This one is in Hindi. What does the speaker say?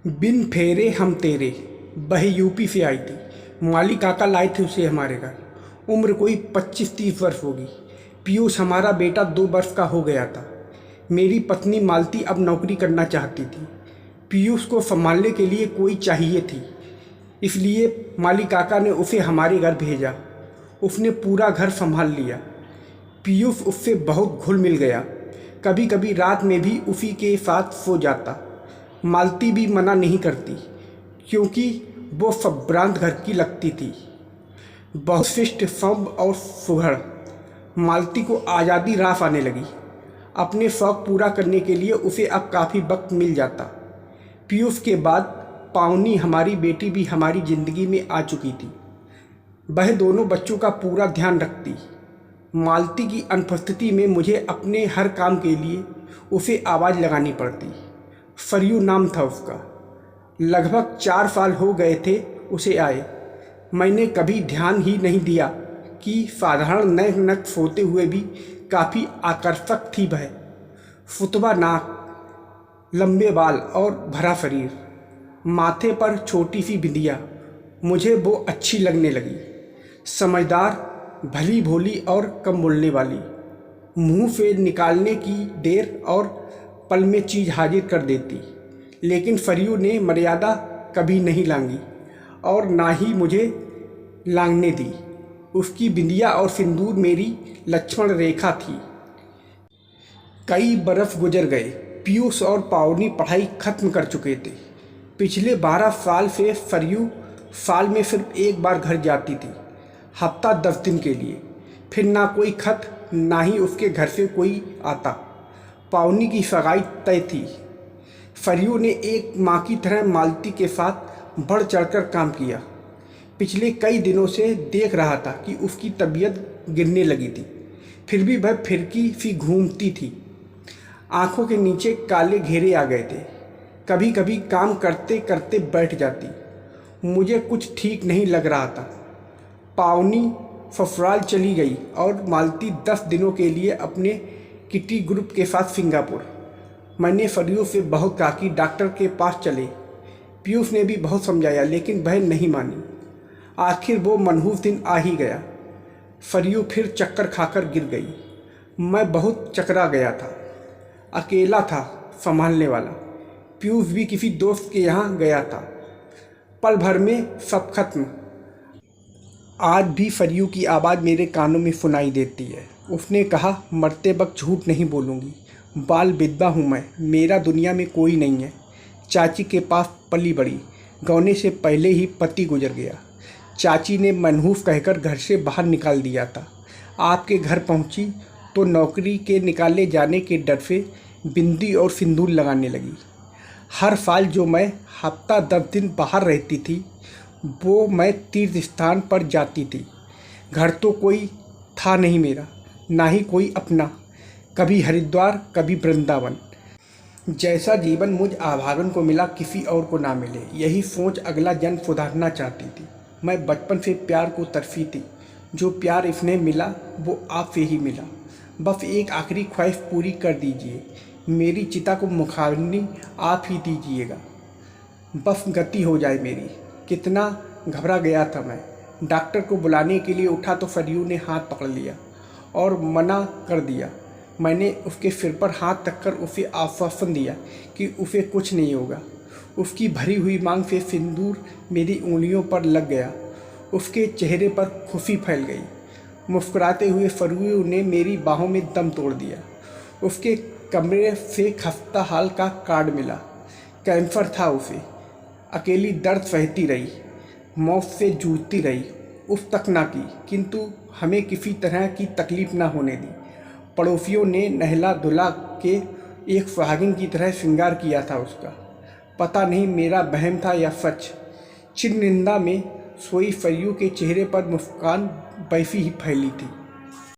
बिन फेरे हम तेरे बहे यूपी से आई थी। माली काका लाए थे उसे हमारे घर। उम्र कोई 25-30 वर्ष होगी। पीयूष हमारा बेटा 2 वर्ष का हो गया था। मेरी पत्नी मालती अब नौकरी करना चाहती थी। पीयूष को संभालने के लिए कोई चाहिए थी, इसलिए माली काका ने उसे हमारे घर भेजा। उसने पूरा घर संभाल लिया। पीयूष उससे बहुत घुल मिल गया। कभी कभी रात में भी उसी के साथ सो जाता। मालती भी मना नहीं करती, क्योंकि वो संभ्रांत घर की लगती थी। बहुत शिष्ट, सभ्य और सुघड़। मालती को आज़ादी रास आने लगी। अपने शौक पूरा करने के लिए उसे अब काफ़ी वक्त मिल जाता। पीयूष के बाद पावनी हमारी बेटी भी हमारी ज़िंदगी में आ चुकी थी। वह दोनों बच्चों का पूरा ध्यान रखती। मालती की अनुपस्थिति में मुझे अपने हर काम के लिए उसे आवाज़ लगानी पड़ती। सरयू नाम था उसका। लगभग 4 साल हो गए थे उसे आए। मैंने कभी ध्यान ही नहीं दिया कि साधारण नए नक सोते हुए भी काफ़ी आकर्षक थी वह। फुतवा नाक, लंबे बाल और भरा शरीर, माथे पर छोटी सी बिंदिया। मुझे वो अच्छी लगने लगी। समझदार, भली भोली और कम बोलने वाली। मुंह से निकालने की देर और पल में चीज़ हाजिर कर देती। लेकिन सरयू ने मर्यादा कभी नहीं लांगी और ना ही मुझे लांघने दी। उसकी बिंदिया और सिंदूर मेरी लक्ष्मण रेखा थी। कई बरस गुजर गए। पीयूष और पावनी पढ़ाई खत्म कर चुके थे। पिछले 12 साल से सरयू साल में सिर्फ एक बार घर जाती थी, हफ्ता 10 दिन के लिए। फिर ना कोई खत, ना ही उसके घर से कोई आता। पावनी की सगाई तय थी। सरयू ने एक माँ की तरह मालती के साथ बढ़ चढ़कर काम किया। पिछले कई दिनों से देख रहा था कि उसकी तबीयत गिरने लगी थी, फिर भी वह फिरकी सी घूमती थी। आंखों के नीचे काले घेरे आ गए थे। कभी कभी काम करते करते बैठ जाती। मुझे कुछ ठीक नहीं लग रहा था। पावनी ससुराल चली गई और मालती 10 दिनों के लिए अपने किटी ग्रुप के साथ सिंगापुर। मैंने सरयू से बहुत कहा कि डॉक्टर के पास चले। पीयूष ने भी बहुत समझाया, लेकिन वह नहीं मानी। आखिर वो मनहूस दिन आ ही गया। सरयू फिर चक्कर खाकर गिर गई। मैं बहुत चकरा गया था। अकेला था संभालने वाला। पीयूष भी किसी दोस्त के यहाँ गया था। पल भर में सब खत्म। आज भी सरयू की आवाज़ मेरे कानों में सुनाई देती है। उसने कहा, मरते वक्त झूठ नहीं बोलूँगी। बाल विधवा हूँ मैं, मेरा दुनिया में कोई नहीं है। चाची के पास पली बड़ी, गौने से पहले ही पति गुजर गया। चाची ने मनहूस कहकर घर से बाहर निकाल दिया था। आपके घर पहुँची तो नौकरी के निकाले जाने के डर से बिंदी और सिंदूर लगाने लगी। हर साल जो मैं हफ्ता 10 दिन बाहर रहती थी, वो मैं तीर्थ स्थान पर जाती थी। घर तो कोई था नहीं मेरा, ना ही कोई अपना। कभी हरिद्वार, कभी वृंदावन। जैसा जीवन मुझ अभागन को मिला, किसी और को ना मिले, यही सोच अगला जन्म सुधारना चाहती थी। मैं बचपन से प्यार को तरसी थी। जो प्यार इसने मिला वो आपसे ही मिला। बस एक आखिरी ख्वाहिश पूरी कर दीजिए। मेरी चिता को मुखाग्नि आप ही दीजिएगा। बस गति हो जाए मेरी। कितना घबरा गया था मैं। डॉक्टर को बुलाने के लिए उठा तो सरयू ने हाथ पकड़ लिया और मना कर दिया। मैंने उसके सिर पर हाथ रखकर उसे आश्वासन दिया कि उसे कुछ नहीं होगा। उसकी भरी हुई मांग से सिंदूर मेरी उंगलियों पर लग गया। उसके चेहरे पर खुशी फैल गई। मुस्कुराते हुए सरयू ने मेरी बाहों में दम तोड़ दिया। उसके कमरे से खस्ता हाल का कार्ड मिला। कैंसर था उसे। अकेली दर्द सहती रही, मौत से जूझती रही। उफ तक ना की, किंतु हमें किसी तरह की तकलीफ ना होने दी। पड़ोसियों ने नहला धुला के एक सुहागिन की तरह श्रृंगार किया था उसका। पता नहीं मेरा वहम था या सच। चिर निंदा में सोई सरयू के चेहरे पर मुस्कान वैसी ही फैली थी।